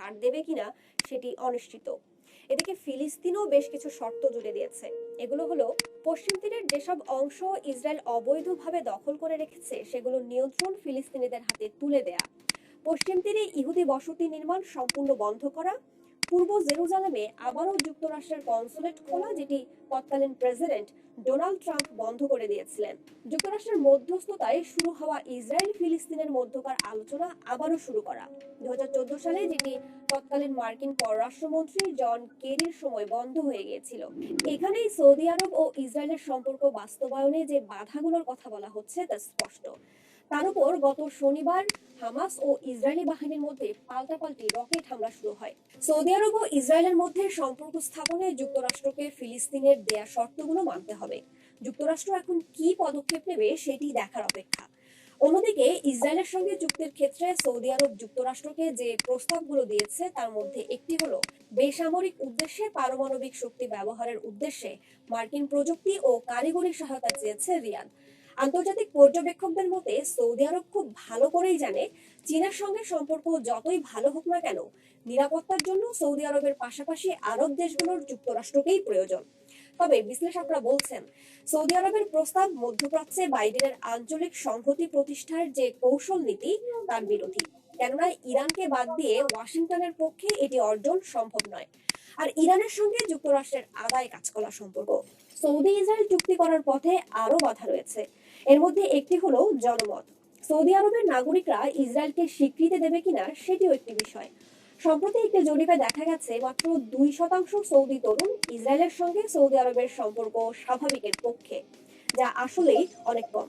ছাড় দেবে কিনা সেটি অনিশ্চিত। এদিকে ফিলিস্তিনও বেশ কিছু শর্ত জুড়ে দিয়েছে। এগুলো হলো, পশ্চিম তীরের যেসব অংশ ইসরায়েল অবৈধভাবে দখল করে রেখেছে সেগুলো নিয়ন্ত্রণ ফিলিস্তিনিদের হাতে তুলে দেয়া, পশ্চিম তীরে ইহুদি বসতি নির্মাণ সম্পূর্ণ বন্ধ করা, পূর্ব জেরুজালেমে আবারও যুক্তরাষ্ট্রের কনসুলেট খোলা, যেটি তৎকালীন প্রেসিডেন্ট ডোনাল্ড ট্রাম্প বন্ধ করে দিয়েছিলেন। যুক্তরাষ্ট্রের মধ্যস্থতায় শুরু হওয়া ইসরায়েল ফিলিস্তিনের মধ্যকার আলোচনা আবারও শুরু করা 2014 সালে, যেটি তৎকালীন মার্কিন পররাষ্ট্রমন্ত্রী জন কেরির সময় বন্ধ হয়ে গিয়েছিল। এখানেই সৌদি আরব ও ইসরায়েলের সম্পর্ক বাস্তবায়নে যে বাধাগুলোর কথা বলা হচ্ছে তা স্পষ্ট। তার উপর গত শনিবার হামাস ও ইসরায়েলি বাহিনীর মধ্যে পাল্টাপাল্টি রকেট হামলা শুরু হয়। সৌদি আরব ও ইসরায়েলের মধ্যে সম্পর্ক স্থাপনে যুক্তরাষ্ট্রকে ফিলিস্তিনের দেয়া শর্তগুলো মানতে হবে। যুক্তরাষ্ট্র এখন কি পদক্ষেপ নেবে সেটি দেখার অপেক্ষা। অন্যদিকে ইসরায়েলের সঙ্গে চুক্তির ক্ষেত্রে সৌদি আরব যুক্তরাষ্ট্রকে যে প্রস্তাবগুলো দিয়েছে তার মধ্যে একটি হলো, বেসামরিক উদ্দেশ্যে পারমাণবিক শক্তি ব্যবহারের উদ্দেশ্যে মার্কিন প্রযুক্তি ও কারিগরি সহায়তা চেয়েছে রিয়াদ। আন্তর্জাতিক পর্যবেক্ষকদের মতে সৌদি আরব খুব ভালো করেই জানে, চীনের সঙ্গে সম্পর্ক যতই ভালো হোক না কেন, নিরাপত্তার জন্য সৌদি আরবের পাশাপাশি আরব দেশগুলোর যুক্তরাষ্ট্রকেই প্রয়োজন। তবে বিশ্লেষকরা বলছেন, সৌদি আরবের প্রস্তাব মধ্যপ্রাচ্যে বাইডেনের আঞ্চলিক সংহতি প্রতিষ্ঠার যে কৌশল নীতি তার বিরোধী। কেননা ইরানকে বাদ দিয়ে ওয়াশিংটনের পক্ষে এটি অর্জন সম্ভব নয়। আর ইরানের সঙ্গে যুক্তরাষ্ট্রের আদায় কাজ করা সম্পর্ক। সৌদি ইসরায়েল চুক্তি করার পথে আরো বাধা রয়েছে। এর মধ্যে একটি হলো জনমত। সৌদি আরবের নাগরিকরা ইসরায়েলকে স্বীকৃতি দেবে কিনা সেটিও একটি বিষয়। সম্প্রতি একটি জরিপে দেখা গেছে মাত্র 2% সৌদি তরুণ ইসরায়েলের সঙ্গে সৌদি আরবের সম্পর্ক স্বাভাবিকের পক্ষে, যা আসলেই অনেক কম।